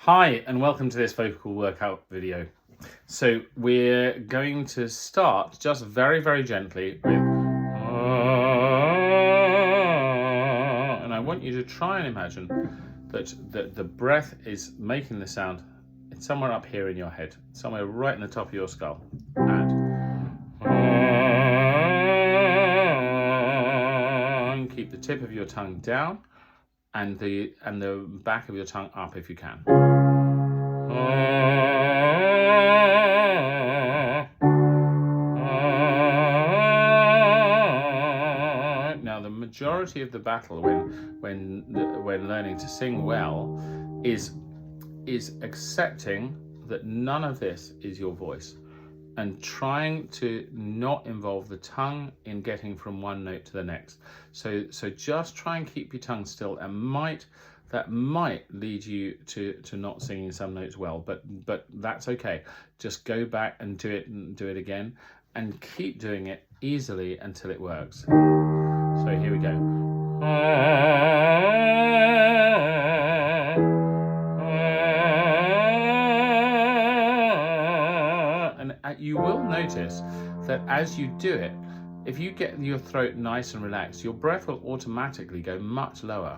Hi and welcome to this vocal workout video. So we're going to start just very gently with and I want you to try and imagine that the breath is making the sound. It's somewhere up here in your head, somewhere right in the top of your skull. And keep the tip of your tongue down and the back of your tongue up if you can. Now, the majority of the battle when learning to sing well is accepting that none of this is your voice and trying to not involve the tongue in getting from one note to the next. So just try and keep your tongue still, and that might lead you to not singing some notes well, but that's okay. Just go back and do it again and keep doing it easily until it works. So here we go. And you will notice that as you do it, if you get your throat nice and relaxed, your breath will automatically go much lower.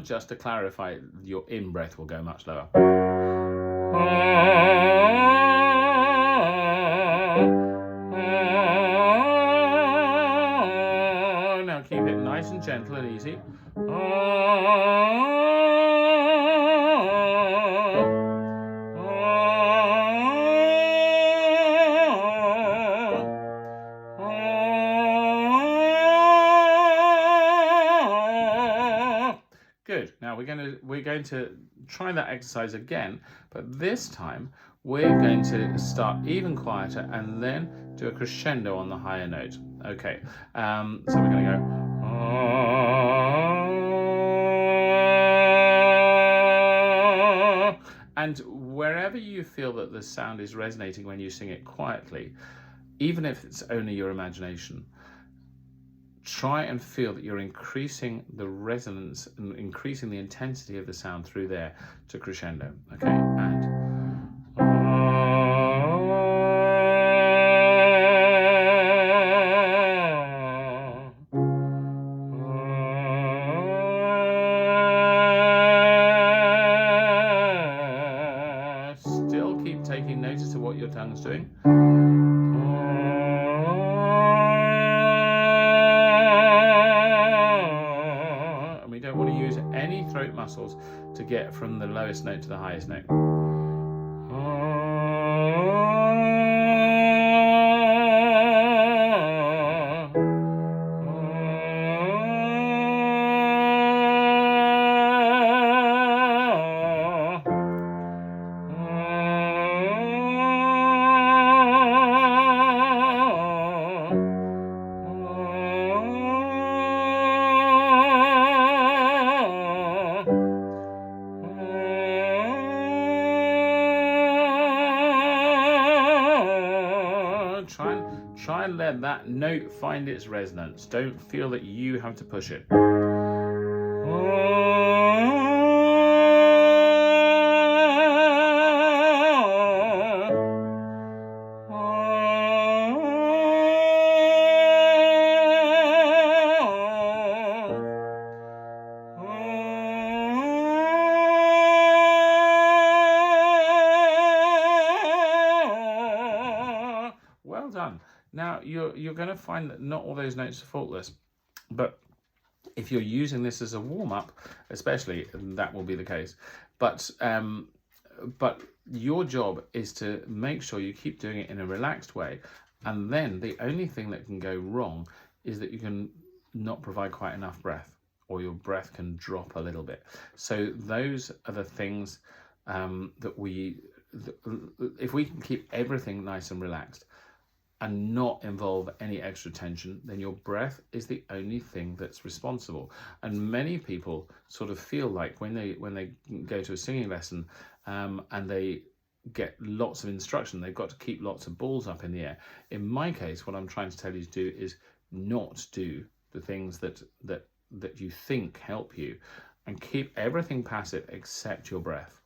Just to clarify, your in-breath will go much lower. Now keep it nice and gentle and easy. Good. Now we're going to try that exercise again, but this time we're going to start even quieter and then do a crescendo on the higher note. Okay. So we're going to go. And wherever you feel that the sound is resonating when you sing it quietly, even if it's only your imagination, try and feel that you're increasing the resonance and increasing the intensity of the sound through there to crescendo. Okay, and still keep taking notice of what your tongue's doing. Don't want to use any throat muscles to get from the lowest note to the highest note. Try and let that note find its resonance. Don't feel that you have to push it. Well done. Now you're going to find that not all those notes are faultless, but if you're using this as a warm-up, especially, that will be the case. But your job is to make sure you keep doing it in a relaxed way, and then the only thing that can go wrong is that you can not provide quite enough breath, or your breath can drop a little bit. So those are the things if we can keep everything nice and relaxed and not involve any extra tension, then your breath is the only thing that's responsible. And many people sort of feel like when they go to a singing lesson and they get lots of instruction, they've got to keep lots of balls up in the air. In my case, what I'm trying to tell you to do is not do the things that that you think help you, and keep everything passive except your breath.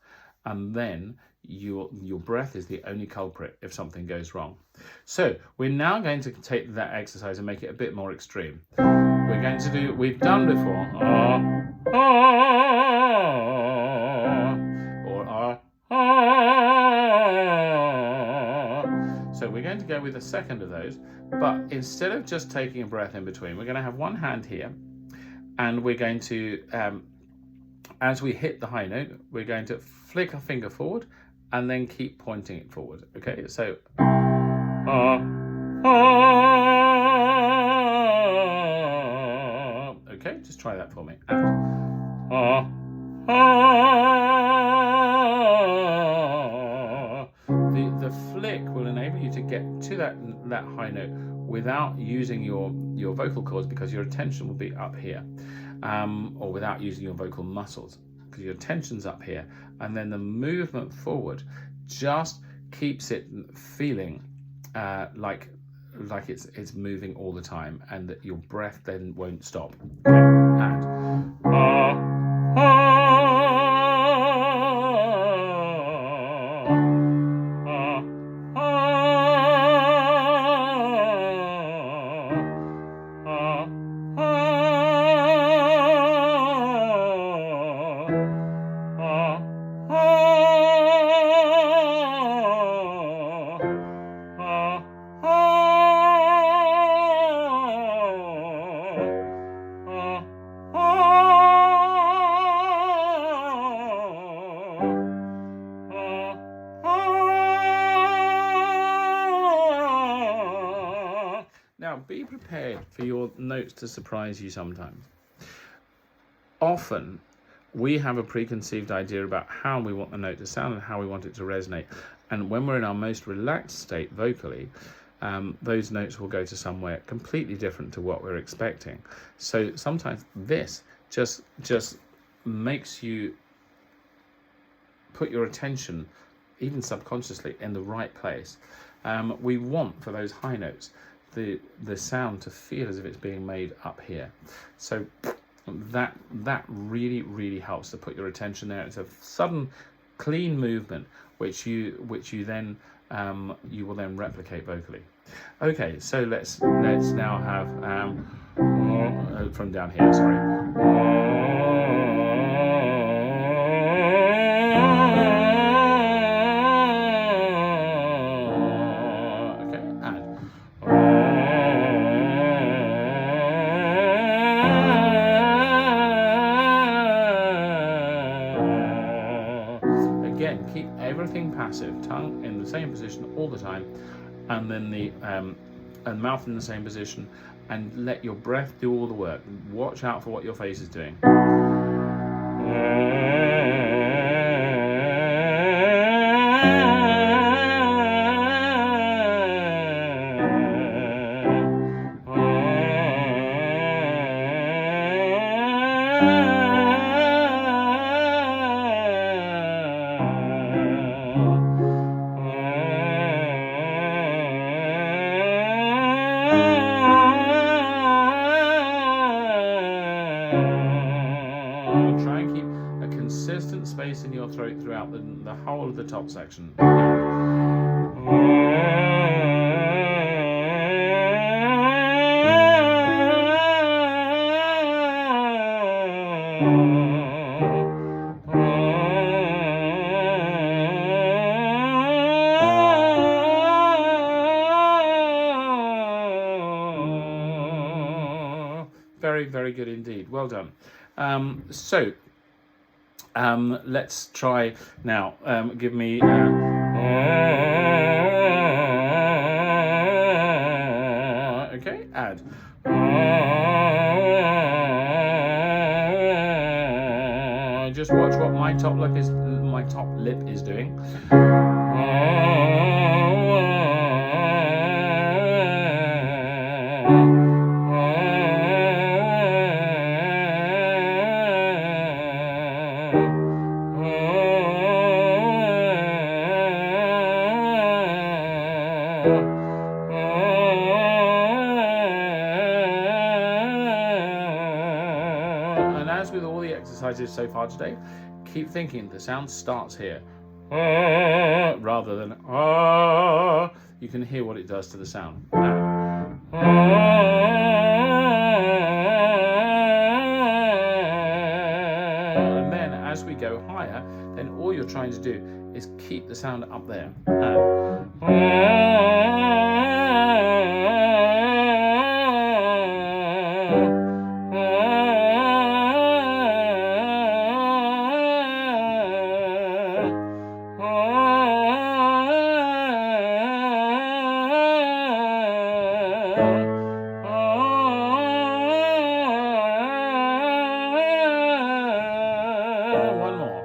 And then your breath is the only culprit if something goes wrong. So we're now going to take that exercise and make it a bit more extreme. We're going to do, we've done before, or so we're going to go with the second of those, but instead of just taking a breath in between, we're going to have one hand here, and we're going to, as we hit the high note, we're going to flick our finger forward and then keep pointing it forward. Okay, so okay, just try that for me. And the flick will enable you to get to that high note without using your vocal cords, because your attention will be up here, or without using your vocal muscles, because your attention's up here, and then the movement forward just keeps it feeling like it's moving all the time, and that your breath then won't stop. Okay. Now, be prepared for your notes to surprise you sometimes. Often, we have a preconceived idea about how we want the note to sound and how we want it to resonate. And when we're in our most relaxed state vocally, those notes will go to somewhere completely different to what we're expecting. So sometimes this just makes you put your attention, even subconsciously, in the right place. We want, for those high notes, the sound to feel as if it's being made up here. So that really helps to put your attention there. It's a sudden, clean movement which you then you will then replicate vocally. Okay, so let's now have from down here. Sorry. Again, keep everything passive, tongue in the same position all the time, and then the and mouth in the same position, and let your breath do all the work. Watch out for what your face is doing. Try and keep a consistent space in your throat throughout the whole of the top section. Very good indeed. Well done. So let's try now. Give me okay, add just watch what my top lip is doing. as with all the exercises so far today, keep thinking the sound starts here. Rather than you can hear what it does to the sound. And then as we go higher, then all you're trying to do is keep the sound up there. One more.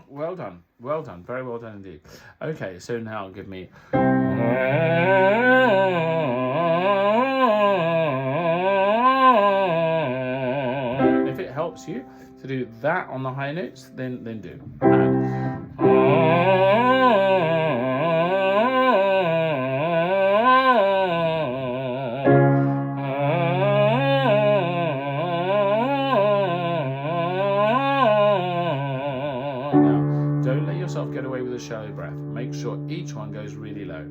Well done. Well done. Very well done indeed. Okay, so now give me. If it helps you to do that on the high notes, then do. Don't let yourself get away with a shallow breath. Make sure each one goes really low.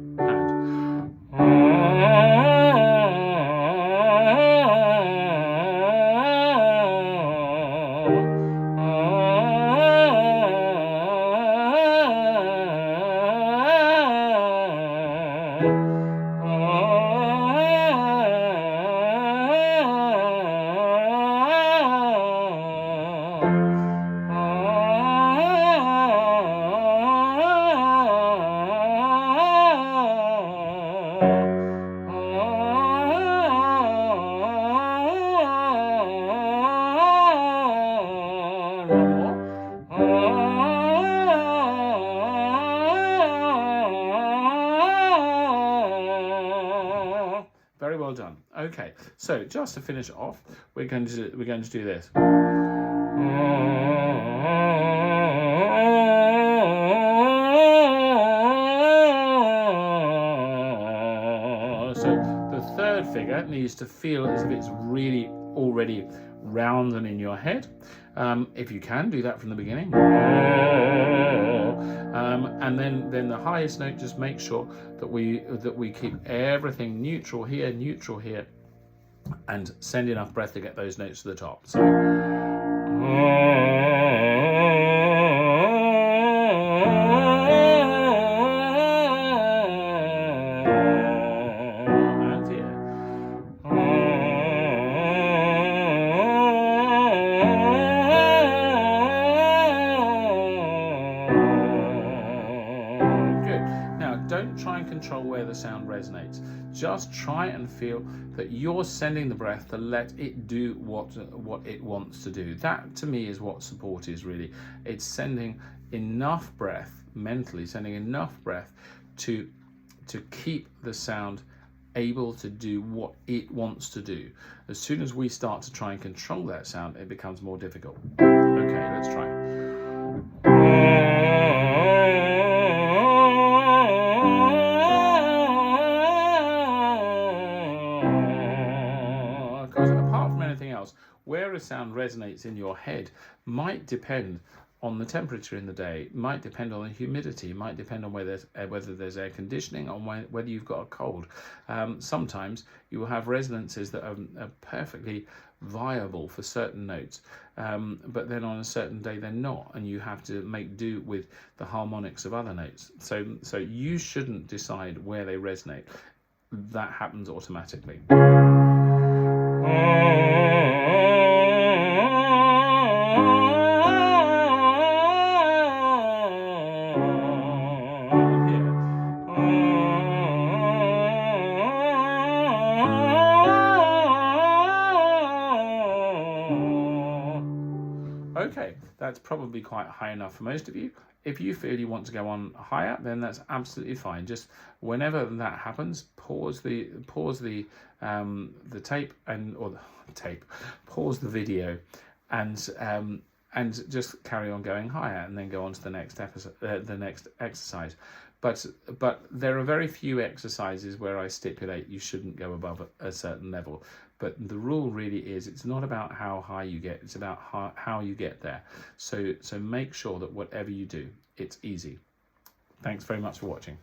Very well done. Okay, so just to finish off, we're going to do this. So the third figure needs to feel as if it's really already round and in your head. If you can, do that from the beginning. And then the highest note, just make sure that we keep everything neutral here, and send enough breath to get those notes to the top. So. Don't try and control where the sound resonates. Just try and feel that you're sending the breath to let it do what it wants to do. That, to me, is what support is really. It's sending enough breath, mentally sending enough breath to keep the sound able to do what it wants to do. As soon as we start to try and control that sound, it becomes more difficult. Okay, let's try. Where a sound resonates in your head might depend on the temperature in the day, might depend on the humidity, might depend on whether there's air conditioning, or whether you've got a cold. Sometimes you will have resonances that are perfectly viable for certain notes, but then on a certain day they're not, and you have to make do with the harmonics of other notes. So you shouldn't decide where they resonate. That happens automatically. Okay, that's probably quite high enough for most of you. If you feel you want to go on higher, then that's absolutely fine. Just whenever that happens, pause the tape pause the video, and just carry on going higher, and then go on to the next episode, the next exercise. But there are very few exercises where I stipulate you shouldn't go above a certain level. But the rule really is, it's not about how high you get, it's about how you get there. So make sure that whatever you do, it's easy. Thanks very much for watching.